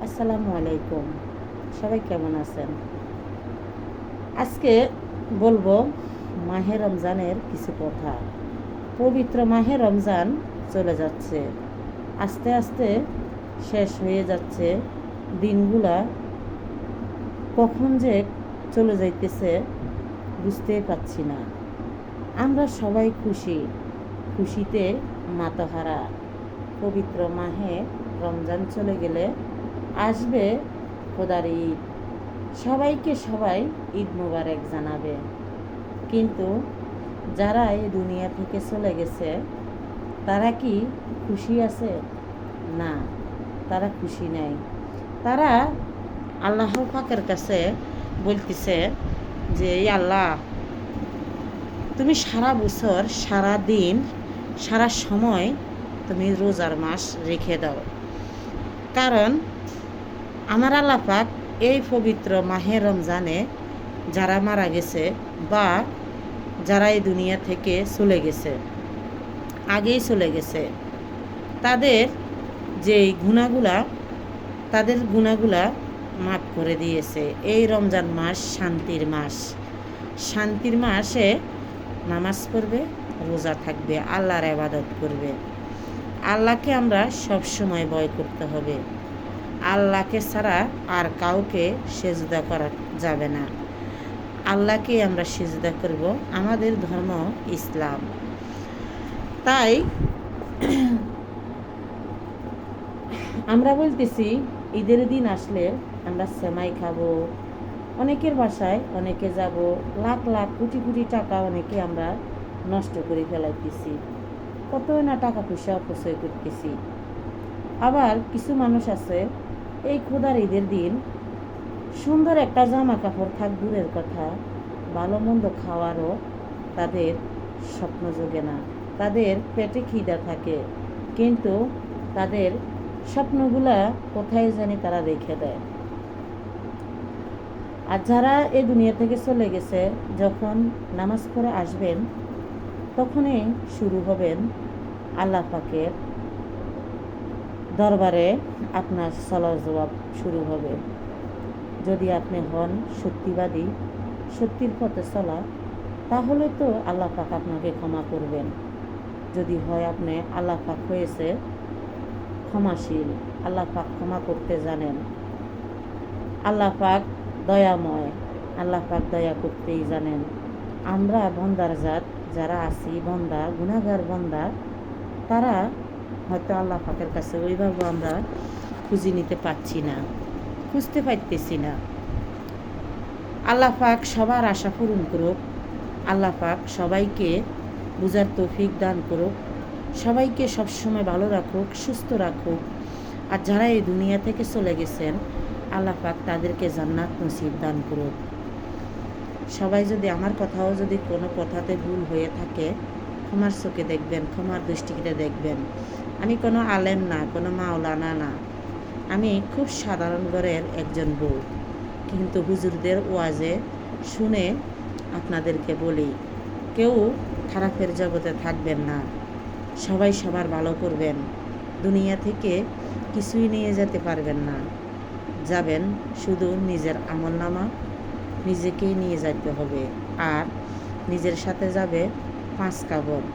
আসসালামু আলাইকুম। সবাই কেমন আছেন? আজকে বলবো মাহে রমজানের কিছু কথা। পবিত্র মাহে রমজান চলে যাচ্ছে, আস্তে আস্তে শেষ হয়ে যাচ্ছে। দিনগুলা কখন যে চলে যাইতেছে বুঝতেই পারছি না। আমরা সবাই খুশিতে মাতাহারা। পবিত্র মাহে রমজান চলে গেলে আসবে খোদার ঈদ। সবাইকে সবাই ঈদ মোবারক জানাবে। কিন্তু যারা এই দুনিয়া থেকে চলে গেছে তারা কি খুশি আছে? না, তারা খুশি নাই। তারা আল্লাহ পাকের কাছে বলতেছে যে এই আল্লাহ, তুমি সারা বছর, সারা দিন, সারা সময় তুমি রোজার মাস রেখে দাও। কারণ আমার আল্লাহ পাক এই পবিত্র মাহে রমজানে যারা মারা গেছে বা যারা এই দুনিয়া থেকে চলে গেছে, আগেই চলে গেছে, তাদের যেই তাদের গুণাগুলা মাফ করে দিয়েছে। এই রমজান মাস শান্তির মাস। শান্তির মাসে নামাজ পড়বে, রোজা থাকবে, আল্লাহর ইবাদত করবে। আল্লাহকে আমরা সবসময় ভয় করতে হবে। আল্লাহকে ছাড়া আর কাউকে সেজদা করা যাবে না। আল্লাহকে আমরা সেজদা করব। আমাদের ধর্ম ইসলাম। তাই আমরা বলতেছি ঈদের দিন আসলে আমরা সেমাই খাবো। অনেকের বাসায় অনেকে যাব, লাখ লাখ কোটি কোটি টাকা অনেকে আমরা নষ্ট করে ফেলাইতেছি। কতই না টাকা পয়সা অপচয় করতেছি। আবার কিছু মানুষ আছে এই খোদার ঈদের দিন সুন্দর একটা জামা কাপড় থাক দূরের কথা, ভালো মন্দ খাওয়ারও তাদের স্বপ্ন জোগে না। তাদের পেটে খিদা থাকে, কিন্তু তাদের স্বপ্নগুলা কোথায় জানি তারা রেখে দেয়। আর যারা এই দুনিয়া থেকে চলে গেছে, যখন নামাজ পড়ে আসবেন তখনই শুরু হবেন আল্লাহ পাকের দরবারে। আপনার সালাত জবাব শুরু হবে। যদি আপনি হন সত্যিবাদী, সত্যির পথে চলা, তাহলে তো আল্লাহ পাক আপনাকে ক্ষমা করবেন। যদি হয় আপনি আল্লাহ পাক হয়েছে ক্ষমাশীল, আল্লাহ পাক ক্ষমা করতে জানেন, আল্লাহ পাক দয়াময়, আল্লাহ পাক দয়া করতেই জানেন। আমরা বন্দার জাত যারা আছি, বন্দা, গুনাহগার বন্দা, তারা হয়তো আল্লাহ পাকের কাছে ওইভাবে আমরা খুঁজে নিতে পারছি না, খুঁজতে পারতেছি না। আল্লাহ পাক সবার আশা পূরণ করুক। আল্লাহ পাক সবাইকে বুঝার তৌফিক দান করুক। সবাইকে সবসময় ভালো রাখুক, সুস্থ রাখুক। আর যারা এই দুনিয়া থেকে চলে গেছেন, আল্লাহ পাক তাদেরকে জান্নাত নসিব দান করুক। সবাই যদি আমার কথাও যদি কোনো কথাতে ভুল হয়ে থাকে, ক্ষমার চোখে দেখবেন, ক্ষমার দৃষ্টিতে দেখবেন। আমি কোনো আলেম না, কোনো মাওলানা না। আমি খুব সাধারণ ঘরের একজন বউ, কিন্তু হুজুরদের ওয়াজে শুনে আপনাদেরকে বলি, কেউ খারাপের জগতে থাকবেন না। সবাই সবার ভালো করবেন। দুনিয়া থেকে কিছুই নিয়ে যেতে পারবেন না। যাবেন শুধু নিজের আমলনামা, নিজেকেই নিয়ে যেতে হবে। আর নিজের সাথে যাবে 5 কাপড়।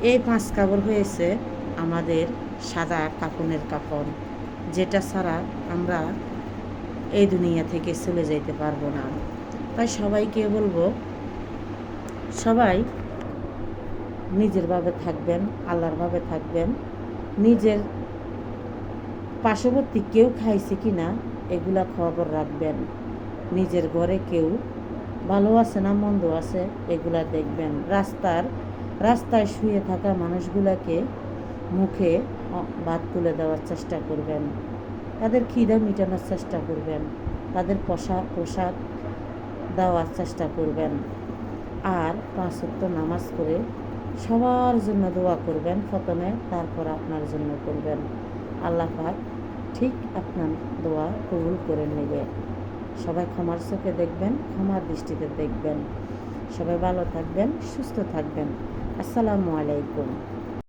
এই 5 কাপড় হয়েছে আমাদের সাদা কাফনের কাপড়, যেটা ছাড়া আমরা এই দুনিয়া থেকে চলে যেতে পারবো না। তাই সবাইকে বলবো, সবাই নিজের ভাবে থাকবেন, আল্লাহর ভাবে থাকবেন। নিজের পার্শ্ববর্তী কেউ খাইছে কি না এগুলা খবর রাখবেন। নিজের ঘরে কেউ ভালো আছে না মন্দ আছে এগুলা দেখবেন। রাস্তায় শুয়ে থাকা মানুষগুলাকে মুখে ভাত তুলে দেওয়ার চেষ্টা করবেন। তাদের খিদা মেটানোর চেষ্টা করবেন। তাদের পোশাক দেওয়ার চেষ্টা করবেন। আর 5 ওয়াক্ত নামাজ পড়ে সবার জন্য দোয়া করবেন প্রথমে, তারপর আপনার জন্য করবেন। আল্লাহ পাক ঠিক আপনার দোয়া কবুল করে নেবে। সবাই ক্ষমার চোখে দেখবেন, ক্ষমার দৃষ্টিতে দেখবেন। সবাই ভালো থাকবেন, সুস্থ থাকবেন। আসসালামু আলাইকুম।